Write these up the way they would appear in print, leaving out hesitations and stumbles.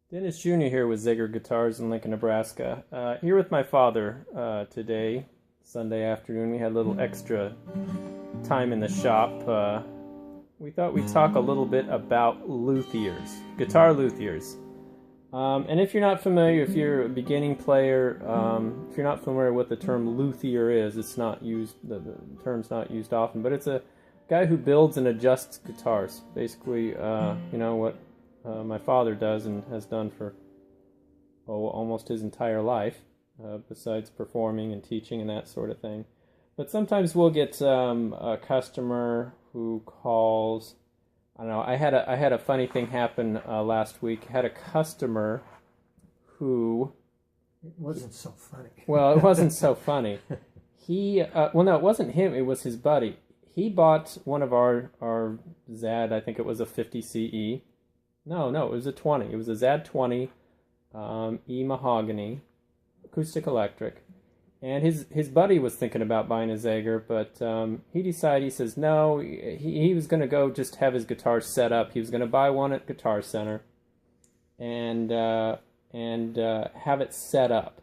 Dennis Jr. here with Zager Guitars in Lincoln, Nebraska. Here with my father today, Sunday afternoon. We had a little extra time in the shop. We thought we'd talk a little bit about luthiers, guitar luthiers. And if you're not familiar, if you're a beginning player, if you're not familiar with what the term luthier is, it's not used, the term's not used often, but it's a guy who builds and adjusts guitars. Basically, what my father does and has done for almost his entire life, besides performing and teaching and that sort of thing. But sometimes we'll get a customer who calls. I don't know. I had a funny thing happen last week. I had a customer who. It wasn't so funny. Well, it wasn't so funny. No, it wasn't him. It was his buddy. He bought one of our ZAD. I think it was a 50 CE. No, it was a 20. It was a ZAD 20 E mahogany, acoustic electric. And his buddy was thinking about buying a Zager, but he decided, he says no, he was going to go just have his guitar set up. He was going to buy one at Guitar Center and have it set up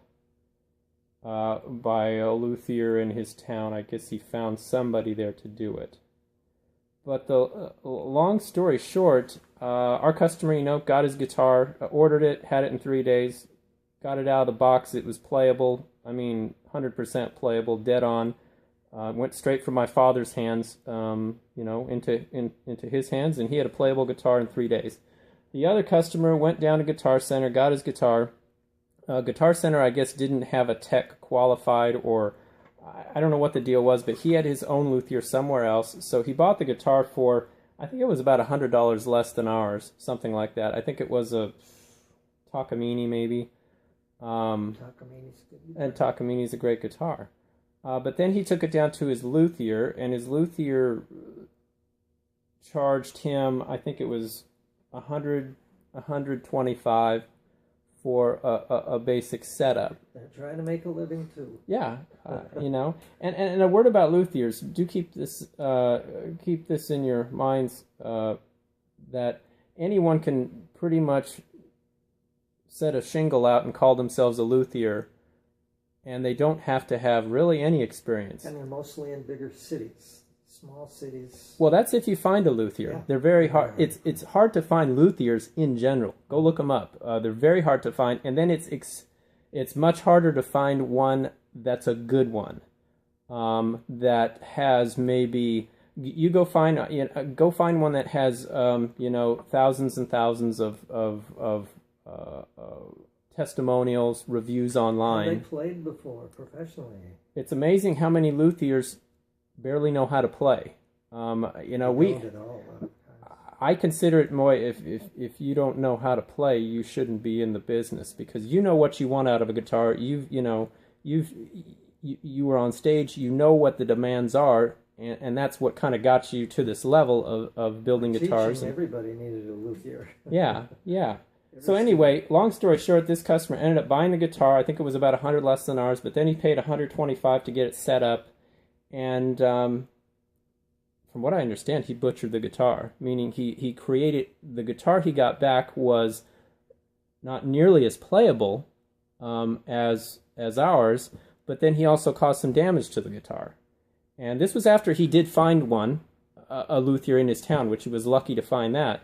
by a luthier in his town. I guess he found somebody there to do it. But the long story short, our customer, got his guitar, ordered it, had it in 3 days, got it out of the box. It was playable. 100% playable, dead on. Went straight from my father's hands, into his hands, and he had a playable guitar in 3 days. The other customer went down to Guitar Center, got his guitar. Guitar Center, I guess, didn't have a tech qualified, or I don't know what the deal was, but he had his own luthier somewhere else, so he bought the guitar for, I think it was about $100 less than ours, something like that. I think it was a Takamine, maybe. And Takamini's a great guitar. But then he took it down to his luthier, and his luthier charged him, I think it was $125 for a basic setup. They're trying to make a living too. Yeah, and a word about luthiers. Do keep this in your minds, that anyone can pretty much set a shingle out and call themselves a luthier, and they don't have to have really any experience. And they're mostly in bigger cities. Small cities. Well, that's if you find a luthier. Yeah. They're very hard. It's hard to find luthiers in general. Go look them up. They're very hard to find, and then it's much harder to find one that's a good one, that has maybe. You go find one that has thousands and thousands of testimonials, reviews online. And they played before professionally. It's amazing how many luthiers barely know how to play. I consider it more, if you don't know how to play, you shouldn't be in the business, because you know what you want out of a guitar. You were on stage. You know what the demands are. And that's what kind of got you to this level of building guitars. Everybody needed a luthier. Yeah. So anyway, long story short, this customer ended up buying the guitar. I think it was about $100 less than ours, but then he paid $125 to get it set up. And from what I understand, he butchered the guitar, meaning he created, the guitar he got back was not nearly as playable as ours, but then he also caused some damage to the guitar. And this was after he did find a luthier in his town, which he was lucky to find that.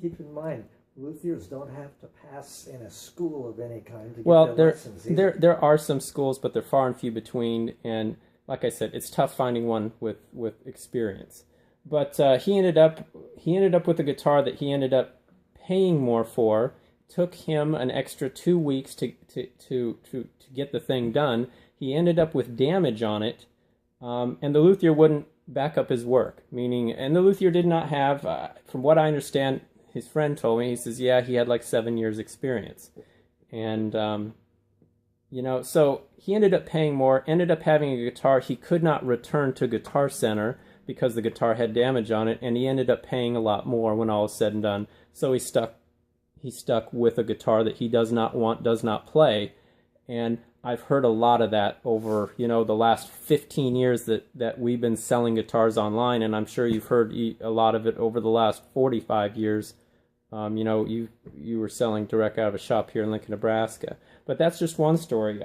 Keep in mind, luthiers don't have to pass in a school of any kind to get their lessons either. There are some schools, but they're far and few between, and like I said, it's tough finding one with experience. But he ended up with a guitar that he ended up paying more for. Took him an extra 2 weeks to get the thing done. He ended up with damage on it. And the luthier wouldn't back up his work, and the luthier did not have, from what I understand, his friend told me, he says, yeah, he had like 7 years experience. And, so he ended up paying more, ended up having a guitar he could not return to Guitar Center because the guitar had damage on it, and he ended up paying a lot more when all was said and done. So he stuck with a guitar that he does not want, does not play, and I've heard a lot of that over, the last 15 years that we've been selling guitars online, and I'm sure you've heard a lot of it over the last 45 years You know, you were selling direct out of a shop here in Lincoln, Nebraska. But that's just one story.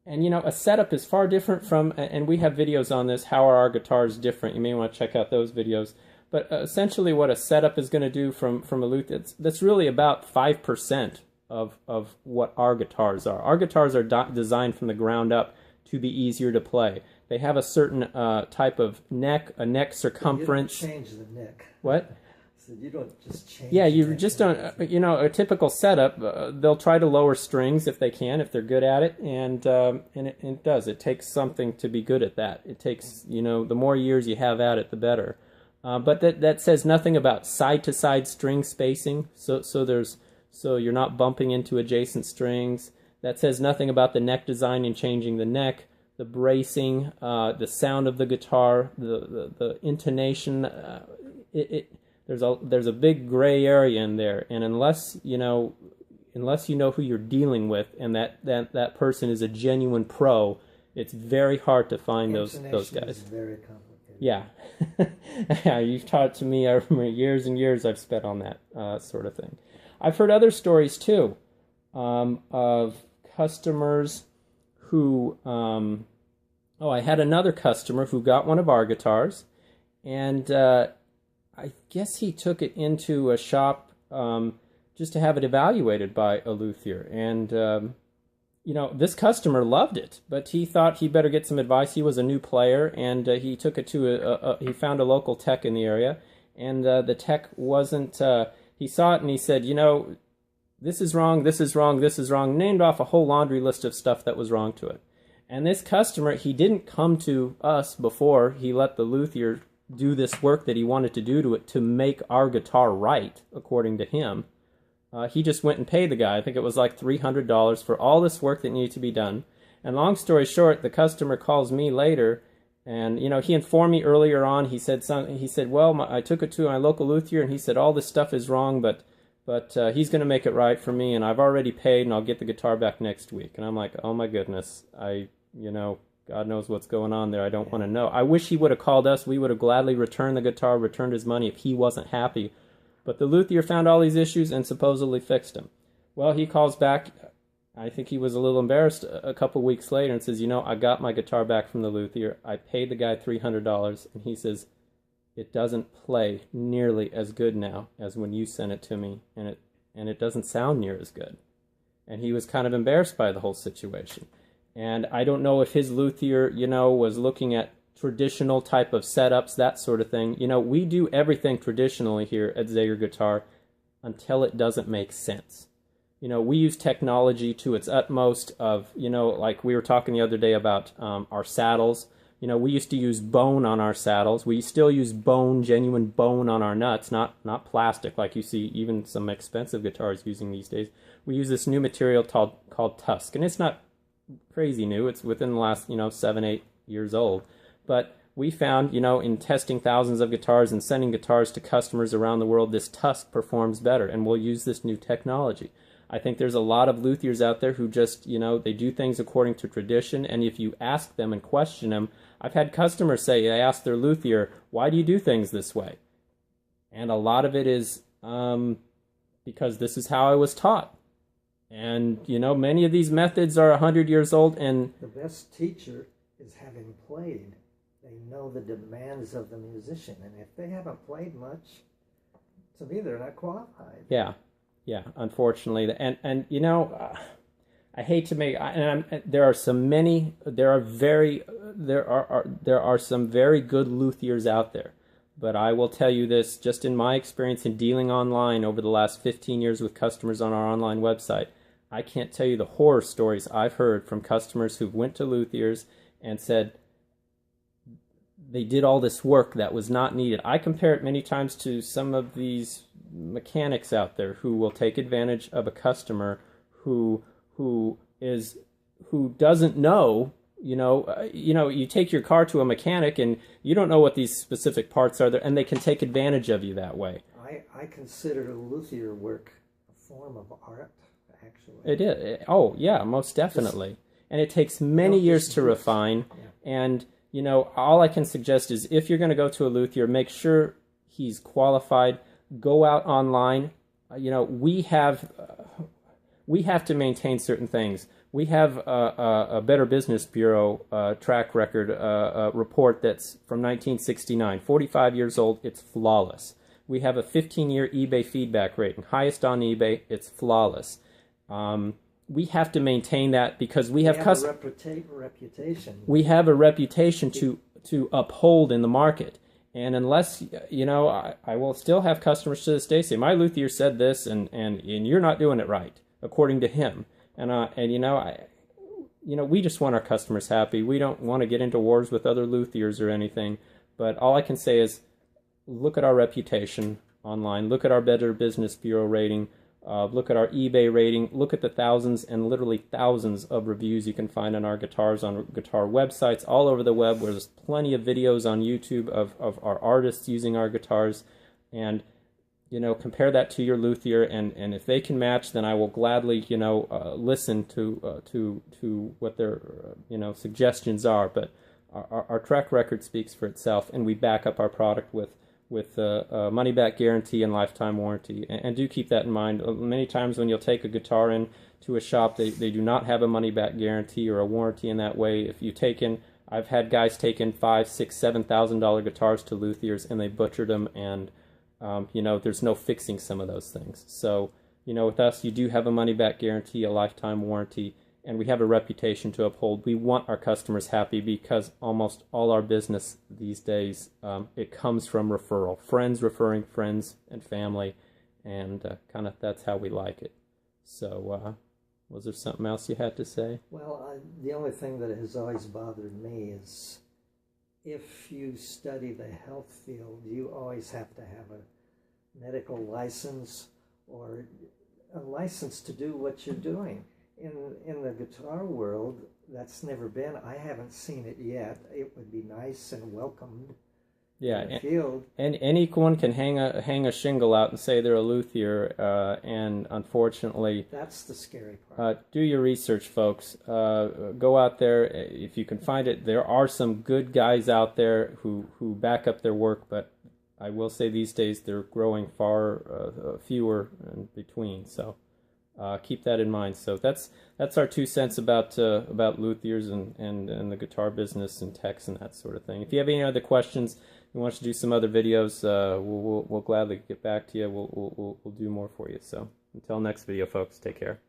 And you know, a setup is far different from, and we have videos on this, how are our guitars different. You may want to check out those videos. But essentially what a setup is going to do from a luthier, that's really about 5% of what our guitars are. Our guitars are designed from the ground up to be easier to play. They have a certain type of neck, a neck circumference. You don't change the neck. What? So you don't just change. Yeah, you just don't. You know, a typical setup, they'll try to lower strings if they can, if they're good at it, and it does. It takes something to be good at that. It takes, you know, the more years you have at it, the better. But that says nothing about side-to-side string spacing. So you're not bumping into adjacent strings. That says nothing about the neck design and changing the neck, the bracing, the sound of the guitar, the intonation. There's a big gray area in there, and unless you know who you're dealing with, and that person is a genuine pro, it's very hard to find those guys. Is very complicated. Yeah, yeah. You've taught to me. I remember years and years I've spent on that sort of thing. I've heard other stories too of customers who. I had another customer who got one of our guitars, and I guess he took it into a shop just to have it evaluated by a luthier. And, you know, this customer loved it, but he thought he better get some advice. He was a new player, and he took it to he found a local tech in the area, and the tech wasn't, he saw it and he said, you know, this is wrong, this is wrong, this is wrong, named off a whole laundry list of stuff that was wrong to it. And this customer, he didn't come to us before he let the luthier do this work that he wanted to do to it to make our guitar right, according to him. He just went and paid the guy. I think it was like $300 for all this work that needed to be done. And long story short, the customer calls me later, and you know, he informed me earlier on. He said well, I took it to my local luthier, and he said all this stuff is wrong, but he's going to make it right for me, and I've already paid, and I'll get the guitar back next week. And I'm like, oh my goodness, you know, God knows what's going on there. I don't want to know. I wish he would have called us. We would have gladly returned the guitar, returned his money if he wasn't happy. But the luthier found all these issues and supposedly fixed them. Well, he calls back. I think he was a little embarrassed a couple weeks later and says, you know, I got my guitar back from the luthier. I paid the guy $300. And he says, it doesn't play nearly as good now as when you sent it to me. And it doesn't sound near as good. And he was kind of embarrassed by the whole situation. And I don't know if his luthier, you know, was looking at traditional type of setups, that sort of thing. You know, we do everything traditionally here at Zager Guitar until it doesn't make sense. You know, we use technology to its utmost of, you know, like we were talking the other day about our saddles. You know, we used to use bone on our saddles. We still use bone, genuine bone on our nuts, not plastic like you see even some expensive guitars using these days. We use this new material called tusk, and it's not crazy new. It's within the last, you know, 7-8 years old. But we found, you know, in testing thousands of guitars and sending guitars to customers around the world, this tusk performs better, and we'll use this new technology. I think there's a lot of luthiers out there who just, you know, they do things according to tradition, and if you ask them and question them, I've had customers say, they ask their luthier, why do you do things this way? And a lot of it is because this is how I was taught. And, you know, many of these methods are 100 years old, and the best teacher is having played. They know the demands of the musician, and if they haven't played much, to me, they're not qualified. Yeah, unfortunately. And you know, I hate to make, there are some very good luthiers out there. But I will tell you this, just in my experience in dealing online over the last 15 years with customers on our online website, I can't tell you the horror stories I've heard from customers who went to luthiers and said they did all this work that was not needed. I compare it many times to some of these mechanics out there who will take advantage of a customer who doesn't know. You know, you take your car to a mechanic and you don't know what these specific parts are there, and they can take advantage of you that way. I consider luthier work a form of art, actually. It is. Oh, yeah, most definitely. And it takes many years to refine. Yeah. And, you know, all I can suggest is if you're going to go to a luthier, make sure he's qualified. Go out online, we have to maintain certain things. We have a Better Business Bureau track record report that's from 1969, 45 years old. It's flawless. We have a 15-year eBay feedback rating, highest on eBay. It's flawless. We have to maintain that because we have a reputation. We have a reputation to uphold in the market. And unless, I will still have customers to this day say, my luthier said this, and you're not doing it right, according to him. We just want our customers happy. We don't want to get into wars with other luthiers or anything. But all I can say is, look at our reputation online. Look at our Better Business Bureau rating. Look at our eBay rating. Look at the thousands and literally thousands of reviews you can find on our guitars on guitar websites all over the web, where there's plenty of videos on YouTube of our artists using our guitars. And compare that to your luthier, and if they can match, then I will gladly listen to what their suggestions are. But our track record speaks for itself, and we back up our product with a money-back guarantee and lifetime warranty. And do keep that in mind. Many times when you'll take a guitar in to a shop, they do not have a money-back guarantee or a warranty in that way. I've had guys take in $5,000, $6,000, $7,000 guitars to luthiers, and they butchered them, and there's no fixing some of those things. So, with us, you do have a money-back guarantee, a lifetime warranty, and we have a reputation to uphold. We want our customers happy because almost all our business these days, it comes from referral. Friends referring friends and family, and kind of that's how we like it. So, was there something else you had to say? Well, the only thing that has always bothered me is if you study the health field, you always have to have a medical license or a license to do what you're doing. In the guitar world, that's never been. I haven't seen it yet. It would be nice and welcomed. Yeah, in the field. And anyone can hang a shingle out and say they're a luthier, and unfortunately, that's the scary part. Do your research, folks. Go out there if you can find it. There are some good guys out there who back up their work, but I will say these days they're growing far fewer in between. So. Keep that in mind. So that's our 2 cents about luthiers and the guitar business and techs and that sort of thing. If you have any other questions, you want us to do some other videos, we'll gladly get back to you. We'll do more for you. So until next video, folks, take care.